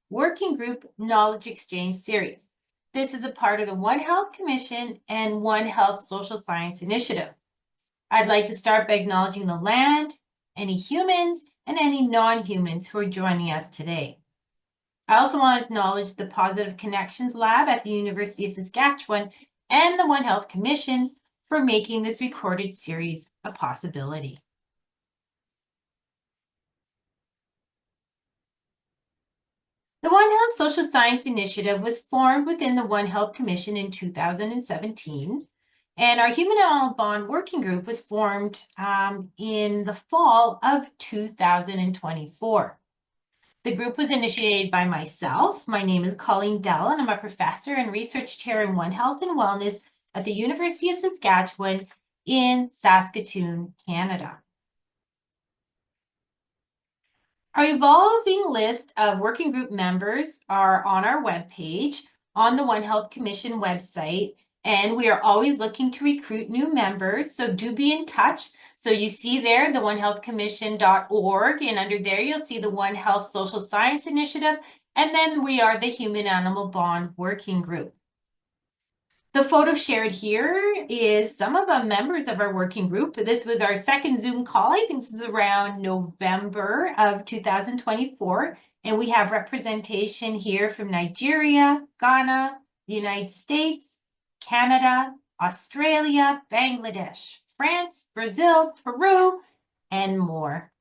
Working Group Knowledge Exchange Series. This is a part of the One Health Commission and One Health Social Science Initiative. I'd like to start by acknowledging the land, any humans, and any non-humans who are joining us today. I also want to acknowledge the Positive Connections Lab at the University of Saskatchewan and the One Health Commission for making this recorded series a possibility. The One Health Social Science Initiative was formed within the One Health Commission in 2017, and our Human Animal Bond Working Group was formed in the fall of 2024. The group was initiated by myself. My name is Colleen Dell, and I'm a professor and research chair in One Health and Wellness at the University of Saskatchewan in Saskatoon, Canada. Our evolving list of working group members are on our webpage on the One Health Commission website, and we are always looking to recruit new members, so do be in touch. So you see there the onehealthcommission.org, and under there you'll see the One Health Social Science Initiative, and then we are the Human Animal Bond Working Group. The photo shared here is some of the members of our working group. This was our second Zoom call. I think this is around November of 2024. And we have representation here from Nigeria, Ghana, the United States, Canada, Australia, Bangladesh, France, Brazil, Peru, and more.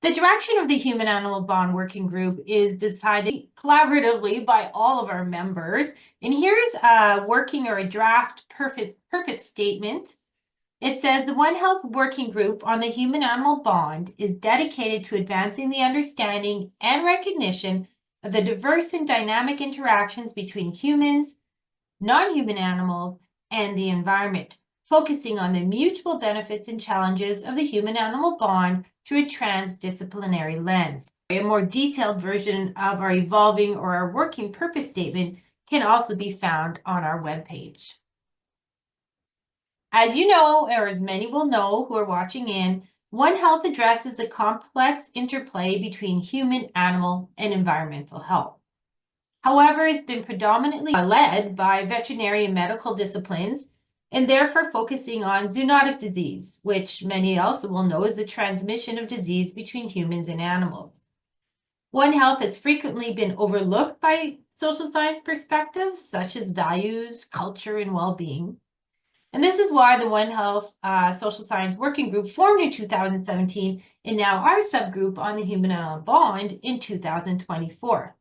The direction of the Human Animal Bond Working Group is decided collaboratively by all of our members. And here's a working or a draft purpose statement. It says the One Health Working Group on the Human Animal Bond is dedicated to advancing the understanding and recognition of the diverse and dynamic interactions between humans, non-human animals, and the environment, focusing on the mutual benefits and challenges of the human-animal bond through a transdisciplinary lens. A more detailed version of our evolving or our working purpose statement can also be found on our webpage. As you know, or as many will know who are watching in, One Health addresses the complex interplay between human, animal, and environmental health. However, it's been predominantly led by veterinary and medical disciplines, and therefore focusing on zoonotic disease, which many also will know is the transmission of disease between humans and animals. One Health has frequently been overlooked by social science perspectives, such as values, culture, and well-being. And this is why the One Health Social Science Working Group formed in 2017, and now our subgroup on the Human Animal Bond in 2024.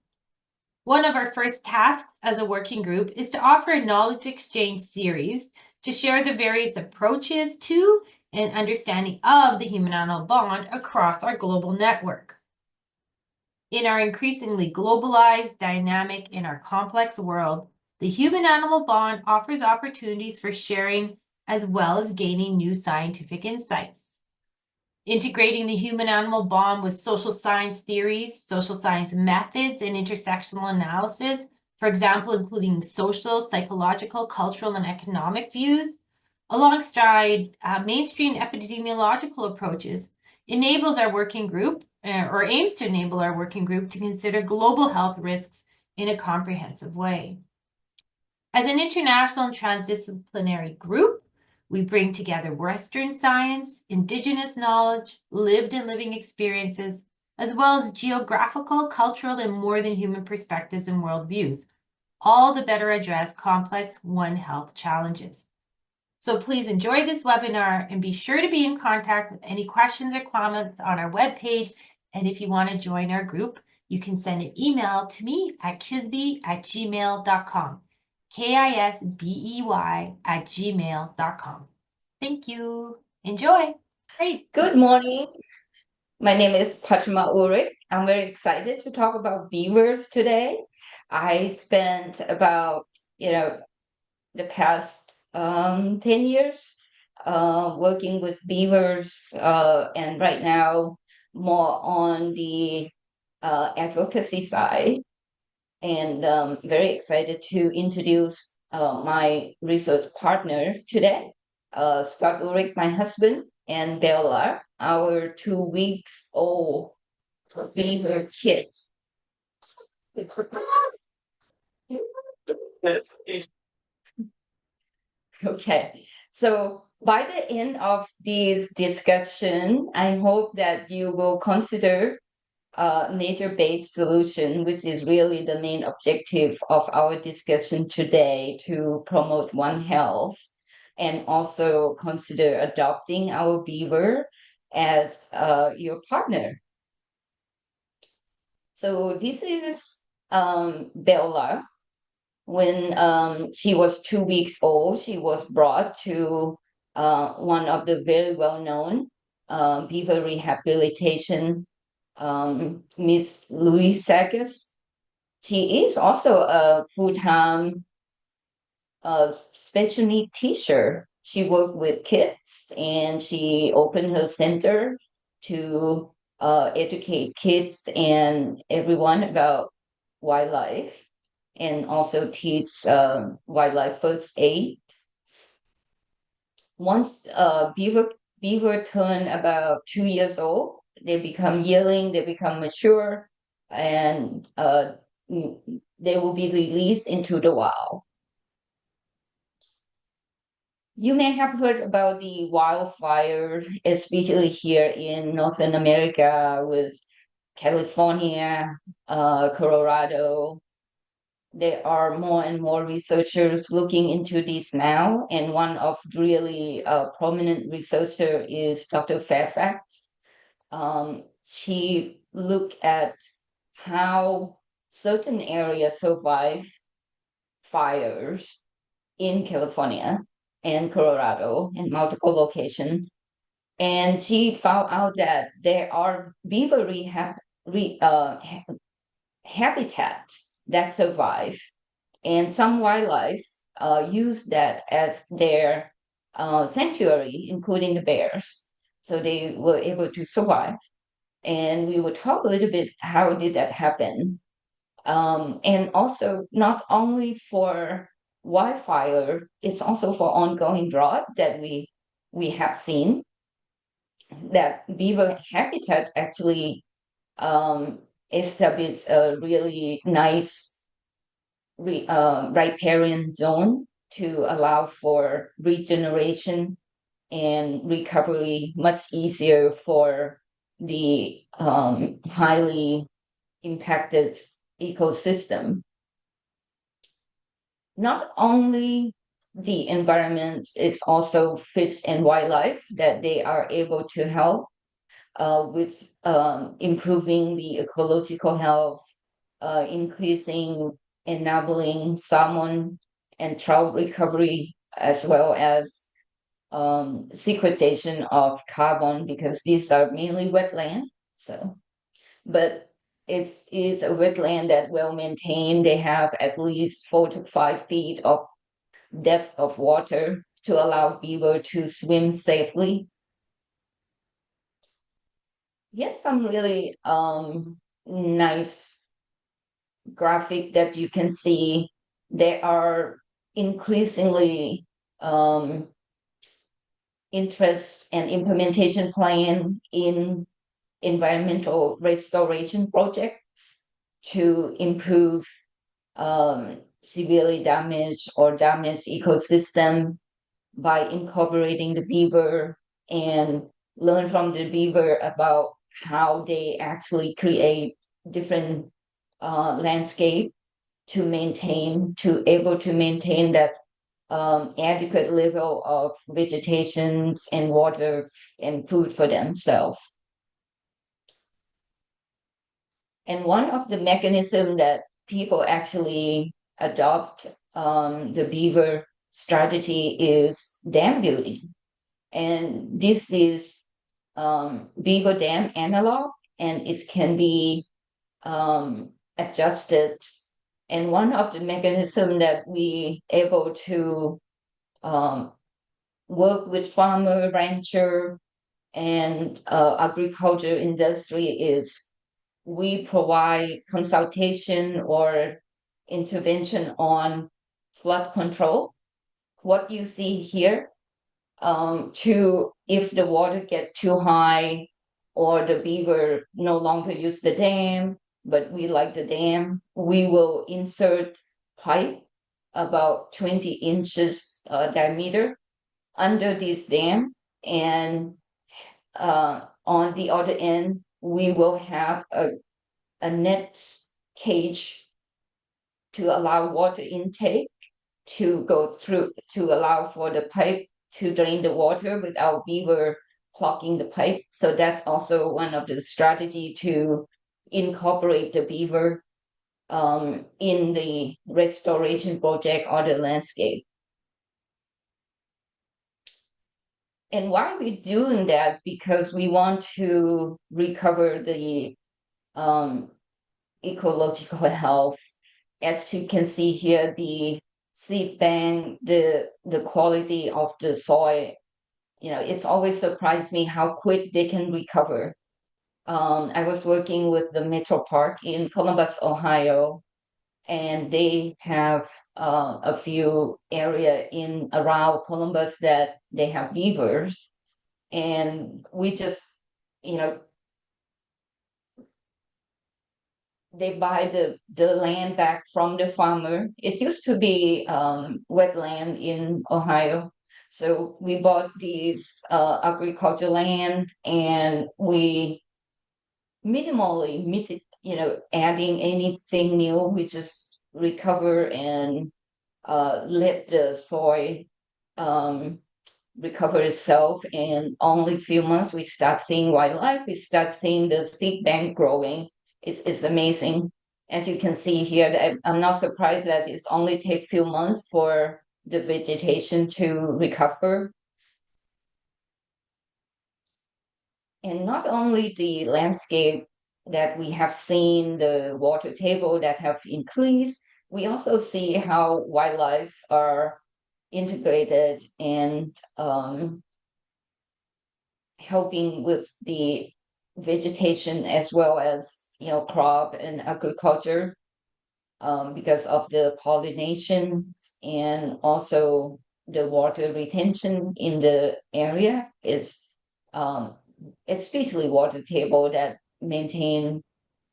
One of our first tasks as a working group is to offer a knowledge exchange series to share the various approaches to and understanding of the human-animal bond across our global network. In our increasingly globalized, dynamic, and our complex world, the human-animal bond offers opportunities for sharing as well as gaining new scientific insights. Integrating the human-animal bond with social science theories, social science methods, and intersectional analysis, for example, including social, psychological, cultural, and economic views, alongside mainstream epidemiological approaches, enables our working group, or aims to enable our working group to consider global health risks in a comprehensive way. As an international and transdisciplinary group, we bring together Western science, Indigenous knowledge, lived and living experiences, as well as geographical, cultural, and more than human perspectives and worldviews, all to better address complex One Health challenges. So please enjoy this webinar and be sure to be in contact with any questions or comments on our webpage. And if you want to join our group, you can send an email to me at kisbey@gmail.com. KISBEY@gmail.com. Thank you. Enjoy. Great. Good morning. My name is Pattama Ulrich. I'm very excited to talk about beavers today. I spent about, the past 10 years working with beavers, and right now more on the advocacy side. And very excited to introduce my research partner today, Scott Ulrich, my husband, and Bella, our 2 weeks old beaver kit. Okay, so by the end of this discussion, I hope that you will consider nature-based solution, which is really the main objective of our discussion today to promote One Health, and also consider adopting our beaver as your partner. So this is Bella. When she was 2 weeks old, she was brought to one of the very well-known beaver rehabilitation, Miss Louise Sagas. She is also a full-time special need teacher. She worked with kids and she opened her center to educate kids and everyone about wildlife and also teach wildlife first aid. Once beaver turn about 2 years old, they become yearling, they become mature, and they will be released into the wild. You may have heard about the wildfire, especially here in Northern America with California, Colorado. There are more and more researchers looking into this now, and one of really prominent researcher is Dr. Fairfax. She looked at how certain areas survive fires in California and Colorado in multiple locations. And she found out that there are beaver habitats that survive, and some wildlife use that as their sanctuary, including the bears. So they were able to survive. And we will talk a little bit how did that happen. And also not only for wildfire, it's also for ongoing drought that we have seen that beaver habitat actually establish a really nice riparian zone to allow for regeneration and recovery much easier for the highly impacted ecosystem. Not only the environment, it's also fish and wildlife that they are able to help with improving the ecological health, increasing enabling salmon and trout recovery, as well as sequestration of carbon, because these are mainly wetland. So, but it's a wetland that well maintained. They have at least 4 to 5 feet of depth of water to allow beaver to swim safely. Here's some really nice graphic that you can see. There are increasingly interest and implementation plan in environmental restoration projects to improve severely damaged or damaged ecosystem by incorporating the beaver and learn from the beaver about how they actually create different landscape to able to maintain that adequate level of vegetations and water and food for themselves. And one of the mechanisms that people actually adopt the beaver strategy is dam building. And this is beaver dam analog, and it can be adjusted. And one of the mechanisms that we able to work with farmer, rancher, and agriculture industry is we provide consultation or intervention on flood control. What you see here, to if the water get too high or the beaver no longer use the dam, but we like the dam, we will insert pipe about 20 inches diameter under this dam, and on the other end, we will have a net cage to allow water intake to go through, to allow for the pipe to drain the water without beaver clogging the pipe. So that's also one of the strategy to incorporate the beaver in the restoration project or the landscape. And why are we doing that? Because we want to recover the ecological health. As you can see here, the seed bank, the quality of the soil, it's always surprised me how quick they can recover. I was working with the Metro Park in Columbus, Ohio, and they have a few area in around Columbus that they have beavers, and we just, you know, they buy the land back from the farmer. It used to be wetland in Ohio. So we bought these agricultural land, and we minimally, adding anything new. We just recover and let the soil um, recover itself. And only few months we start seeing wildlife. We start seeing the seed bank growing. It's amazing. As you can see here, I'm not surprised that it's only take few months for the vegetation to recover. And not only the landscape that we have seen, the water table that have increased, we also see how wildlife are integrated and helping with the vegetation as well as crop and agriculture, because of the pollination, and also the water retention in the area is especially water table that maintain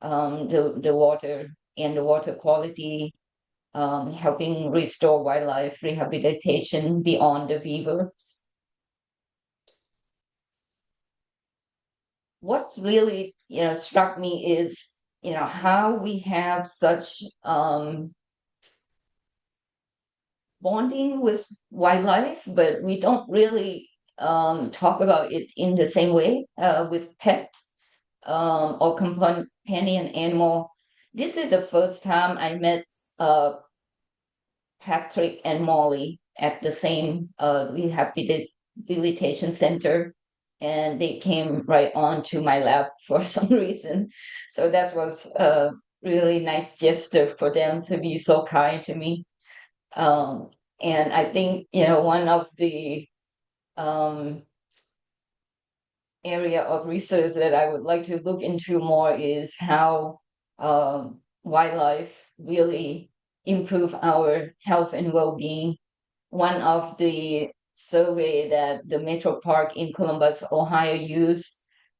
the water and the water quality, helping restore wildlife rehabilitation beyond the beaver. What really struck me is how we have such bonding with wildlife, but we don't really talk about it in the same way with pets or companion animal. This is the first time I met Patrick and Molly at the same rehabilitation center, and they came right on to my lap for some reason. So that was a really nice gesture for them to be so kind to me. Um, and I think one of the um, area of research that I would like to look into more is how wildlife really improve our health and well-being. One of the survey that the Metro Park in Columbus, Ohio used,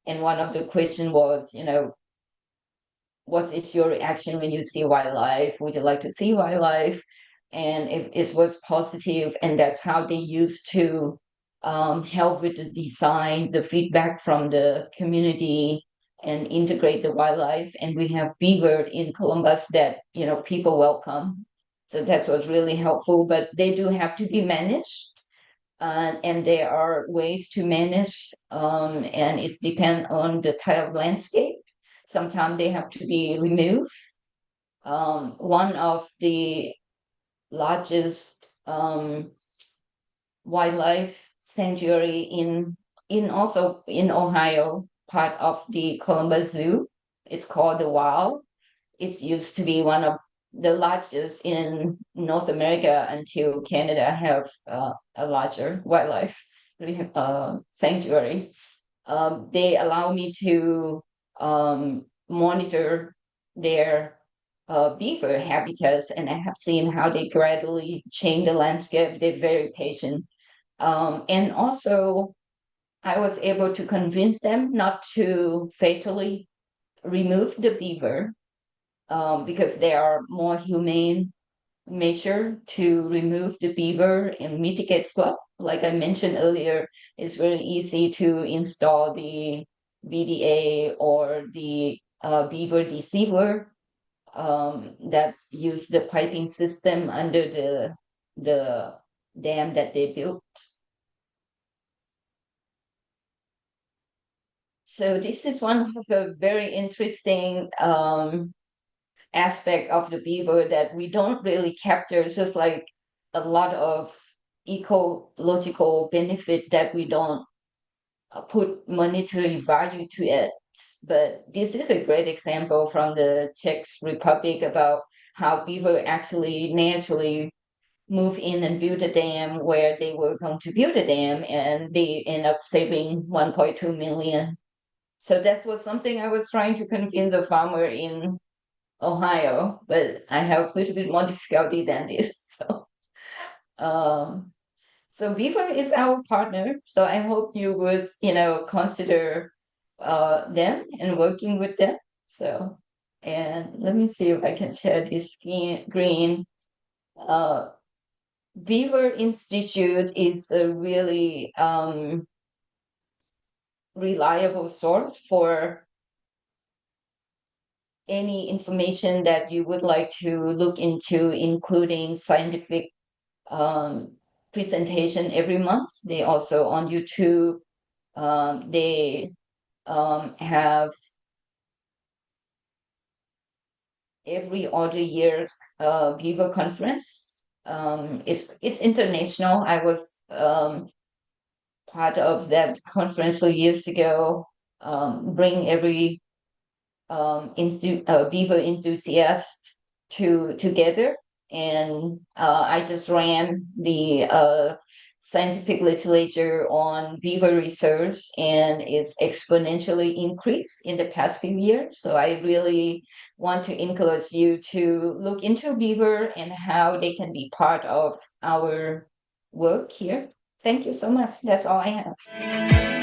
and one of the question was, what is your reaction when you see wildlife? Would you like to see wildlife? And if it was positive, and that's how they used to help with the design, the feedback from the community, and integrate the wildlife. And we have beaver in Columbus that people welcome. So that was really helpful, but they do have to be managed. And there are ways to manage, and it's depend on the type of landscape. Sometimes they have to be removed. One of the largest wildlife sanctuary in also in Ohio, part of the Columbus Zoo. It's called the Wild. It used to be one of the largest in North America until Canada have a larger wildlife sanctuary. They allow me to monitor their beaver habitats, and I have seen how they gradually change the landscape. They're very patient. And also, I was able to convince them not to fatally remove the beaver, because they are more humane measure to remove the beaver and mitigate flood. Like I mentioned earlier, it's very easy to install the BDA or the beaver deceiver that use the piping system under the dam that they built. So this is one of the very interesting aspect of the beaver that we don't really capture, just like a lot of ecological benefit that we don't put monetary value to it. But this is a great example from the Czech Republic about how beaver actually naturally move in and build a dam where they were going to build a dam, and they end up saving 1.2 million. So that was something I was trying to convince the farmer in Ohio, but I have a little bit more difficulty than this. Um, so Beaver is our partner. So I hope you would, consider them and working with them. So, and let me see if I can share this green. Uh, Beaver Institute is a really reliable source for any information that you would like to look into, including scientific presentation every month. They also on YouTube. They have every other year Beaver conference. It's international. I was part of that conference for years ago. Bring every Beaver enthusiast together, and I just ran the scientific literature on beaver research, and it's exponentially increased in the past few years. So I really want to encourage you to look into beaver and how they can be part of our work here. Thank you so much. That's all I have.